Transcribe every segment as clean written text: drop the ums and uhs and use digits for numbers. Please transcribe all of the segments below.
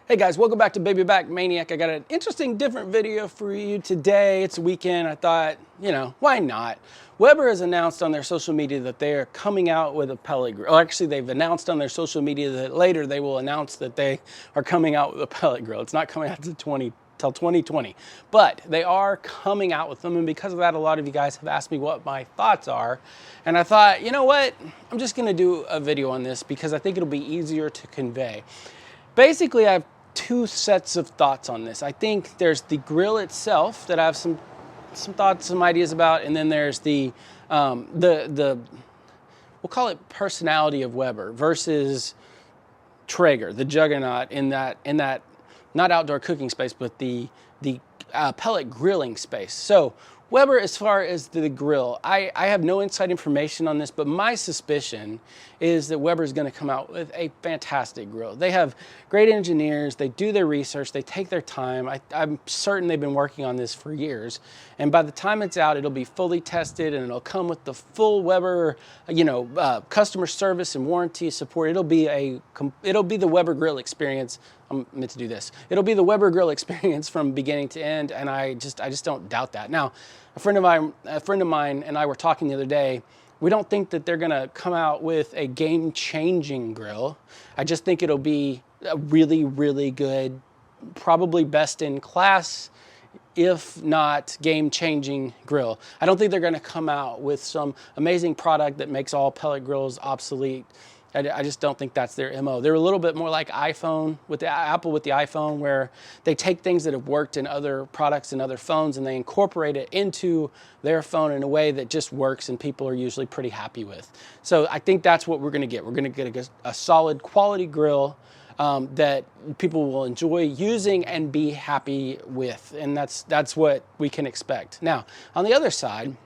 Hey guys, welcome back to Baby Back Maniac. I got an interesting, different video for you today. It's a weekend. I thought, why not? Weber has announced on their social media that they are coming out with a pellet grill. Actually, they've announced on their social media that later they will announce that they are coming out with a pellet grill. It's not coming out till 2020, but they are coming out with them. And because of that, a lot of you guys have asked me what my thoughts are. And I thought, you know what? I'm just gonna do a video on this because I think it'll be easier to convey. Basically, I have two sets of thoughts on this. I think there's the grill itself that I have some thoughts, some ideas about, and then there's the we'll call it personality of Weber versus Traeger, the juggernaut in that not outdoor cooking space, but the pellet grilling space. So Weber, as far as the grill, I have no inside information on this, but my suspicion is that Weber is going to come out with a fantastic grill. They have great engineers, they do their research, they take their time. I'm certain they've been working on this for years, and by the time it's out, it'll be fully tested and it'll come with the full Weber, customer service and warranty support. It'll be the Weber grill experience. I'm meant to do this. It'll be the Weber grill experience from beginning to end, and I just don't doubt that. Now, a friend of mine and I were talking the other day. We don't think that they're gonna come out with a game-changing grill. I just think it'll be a really, really good, probably best in class, if not game-changing grill. I don't think they're gonna come out with some amazing product that makes all pellet grills obsolete. I just don't think that's their MO. They're a little bit more like Apple with the iPhone, where they take things that have worked in other products and other phones and they incorporate it into their phone in a way that just works and people are usually pretty happy with. So I think that's what we're gonna get. We're gonna get a solid quality grill that people will enjoy using and be happy with. And that's what we can expect. Now, on the other side,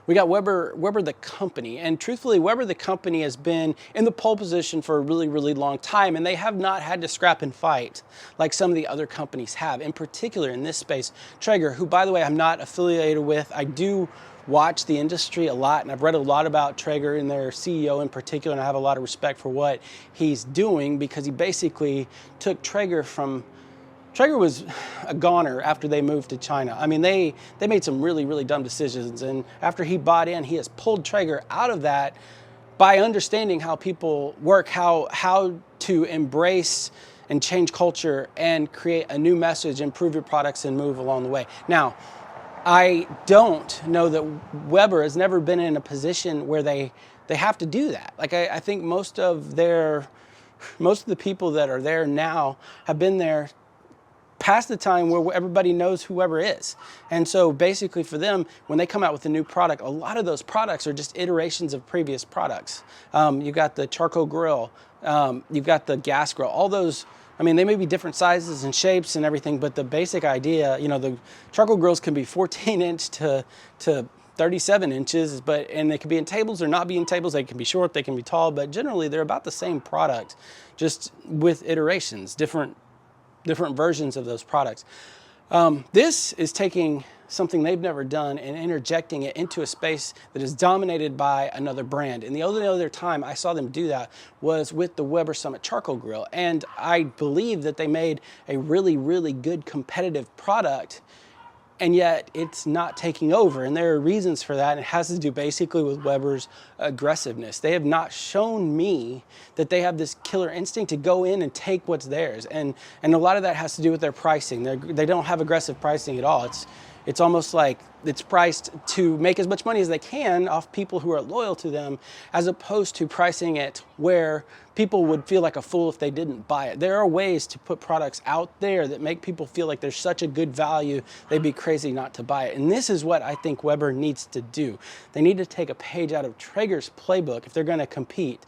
we got Weber the company, and truthfully, Weber the company has been in the pole position for a really, really long time, and they have not had to scrap and fight like some of the other companies have. In particular, in this space, Traeger, who, by the way, I'm not affiliated with. I do watch the industry a lot, and I've read a lot about Traeger and their CEO in particular, and I have a lot of respect for what he's doing because he basically took Traeger was a goner after they moved to China. I mean, they made some really, really dumb decisions. And after he bought in, he has pulled Traeger out of that by understanding how people work, how to embrace and change culture and create a new message, improve your products and move along the way. Now, I don't know that Weber has never been in a position where they have to do that. Like I think most of the people that are there now have been there past the time where everybody knows who Weber is. And so basically for them, when they come out with a new product, a lot of those products are just iterations of previous products. You've got the charcoal grill, you've got the gas grill, all those, I mean, they may be different sizes and shapes and everything, but the basic idea, the charcoal grills can be 14 inch to 37 inches, and they can be in tables or not be in tables. They can be short, they can be tall, but generally they're about the same product, just with iterations, different versions of those products. This is taking something they've never done and interjecting it into a space that is dominated by another brand. And the only other time I saw them do that was with the Weber Summit Charcoal Grill. And I believe that they made a really, really good competitive product, and yet it's not taking over. And there are reasons for that. And it has to do basically with Weber's aggressiveness. They have not shown me that they have this killer instinct to go in and take what's theirs. And a lot of that has to do with their pricing. They don't have aggressive pricing at all. It's almost like it's priced to make as much money as they can off people who are loyal to them, as opposed to pricing it where people would feel like a fool if they didn't buy it. There are ways to put products out there that make people feel like there's such a good value, they'd be crazy not to buy it. And this is what I think Weber needs to do. They need to take a page out of Traeger's playbook if they're gonna compete.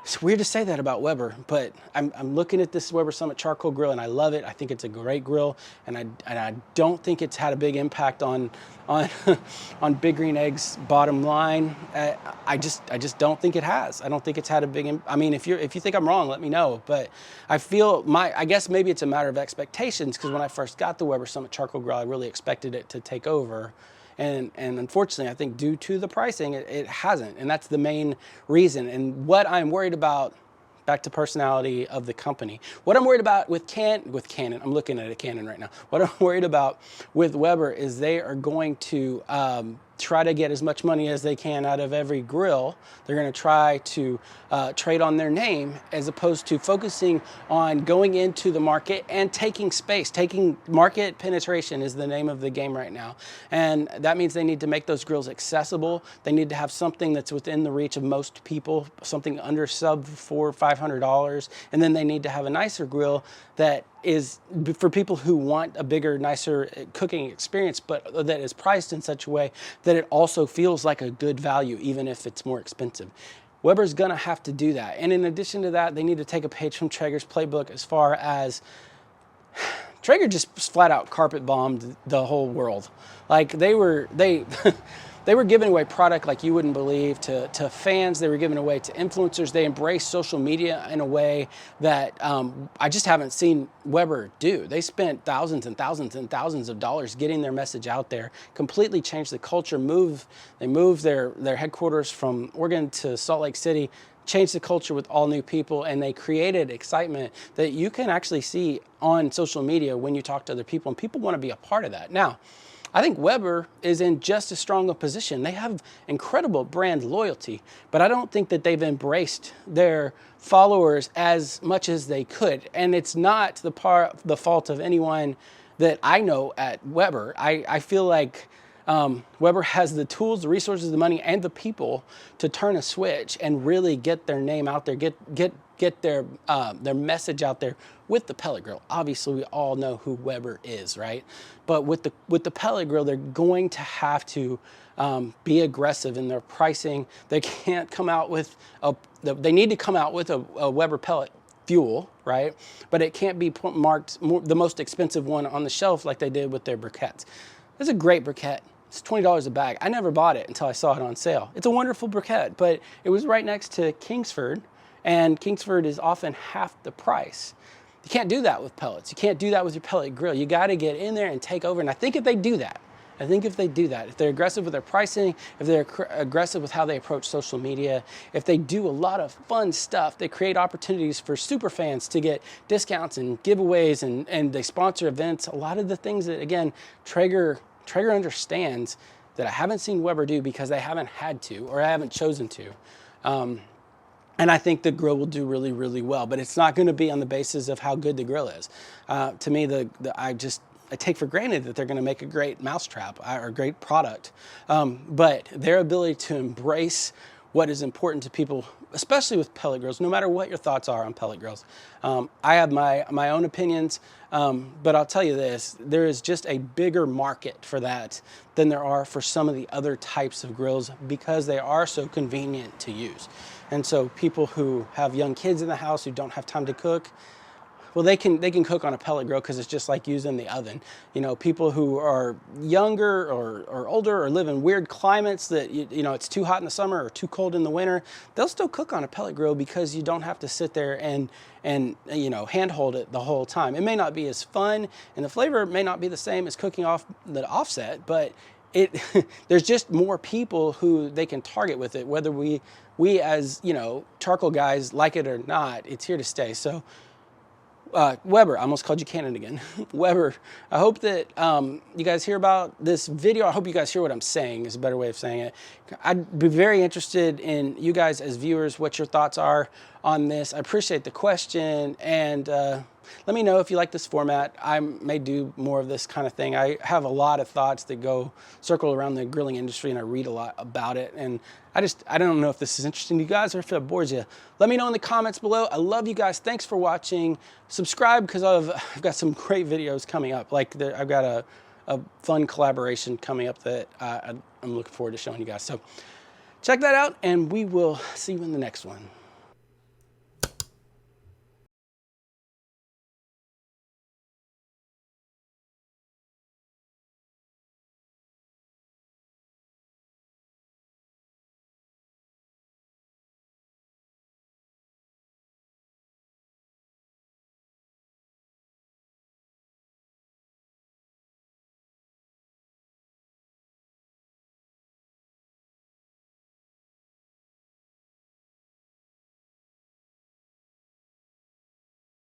It's weird to say that about Weber, but I'm looking at this Weber Summit Charcoal Grill and I love it. I think it's a great grill, and I don't think it's had a big impact on Big Green Egg's bottom line. I just don't think it has. I don't think it's had a big I mean, if you think I'm wrong, let me know. But I feel I guess maybe it's a matter of expectations, because when I first got the Weber Summit Charcoal Grill, I really expected it to take over. And unfortunately, I think due to the pricing, it hasn't. And that's the main reason. And what I'm worried about back to personality of the company. What I'm worried about with Canon, I'm looking at a Canon right now. What I'm worried about with Weber is they are going to try to get as much money as they can out of every grill. They're going to try to trade on their name as opposed to focusing on going into the market and taking space. Taking market penetration is the name of the game right now. And that means they need to make those grills accessible. They need to have something that's within the reach of most people, something under sub $400 or $500. And then they need to have a nicer grill that is for people who want a bigger, nicer cooking experience, but that is priced in such a way that it also feels like a good value, even if it's more expensive. Weber's gonna have to do that. And in addition to that, they need to take a page from Traeger's playbook as far as Traeger just flat out carpet bombed the whole world. Like they were giving away product like you wouldn't believe to fans. They were giving away to influencers. They embraced social media in a way that I just haven't seen Weber do. They spent thousands and thousands and thousands of dollars getting their message out there, completely changed the culture, they moved their headquarters from Oregon to Salt Lake City, changed the culture with all new people, and they created excitement that you can actually see on social media when you talk to other people, and people want to be a part of that. Now, I think Weber is in just as strong a position. They have incredible brand loyalty, but I don't think that they've embraced their followers as much as they could. And it's not the fault of anyone that I know at Weber. I feel like Weber has the tools, the resources, the money, and the people to turn a switch and really get their name out there, get their message out there with the pellet grill. Obviously, we all know who Weber is, right? But with the pellet grill, they're going to have to be aggressive in their pricing. They can't come out with they need to come out with a Weber pellet fuel, right? But it can't be marked the most expensive one on the shelf like they did with their briquettes. It's a great briquette. It's $20 a bag. I never bought it until I saw it on sale. It's a wonderful briquette, but it was right next to Kingsford, and Kingsford is often half the price. You can't do that with pellets. You can't do that with your pellet grill. You got to get in there and take over. And I think if they do that, if they're aggressive with their pricing, if they're aggressive with how they approach social media, if they do a lot of fun stuff, they create opportunities for super fans to get discounts and giveaways, and they sponsor events. A lot of the things that, again, Traeger understands that I haven't seen Weber do because they haven't had to, or I haven't chosen to. And I think the grill will do really, really well, but it's not going to be on the basis of how good the grill is. To me, I take for granted that they're going to make a great mousetrap or a great product, but their ability to embrace what is important to people, especially with pellet grills, no matter what your thoughts are on pellet grills. I have my own opinions, but I'll tell you this, there is just a bigger market for that than there are for some of the other types of grills because they are so convenient to use. And so people who have young kids in the house who don't have time to cook, well, they can cook on a pellet grill because it's just like using the oven. You know, people who are younger or older or live in weird climates that, you know, it's too hot in the summer or too cold in the winter, they'll still cook on a pellet grill because you don't have to sit there and you know, handhold it the whole time. It may not be as fun, and the flavor may not be the same as cooking off the offset, but there's just more people who they can target with it, whether we as, you know, charcoal guys like it or not. It's here to stay. So Weber, I almost called you Canon again. Weber, I hope that you guys hear about this video. I hope you guys hear what I'm saying, is a better way of saying it. I'd be very interested in you guys as viewers, what your thoughts are on this. I appreciate the question, and let me know if you like this format. I may do more of this kind of thing. I have a lot of thoughts that go circle around the grilling industry, and I read a lot about it, and I don't know if this is interesting to you guys or if it bores you. Let me know in the comments below. I love you guys. Thanks for watching. Subscribe because I've got some great videos coming up. Like I've got a fun collaboration coming up that I'm looking forward to showing you guys. So check that out, and we will see you in the next one.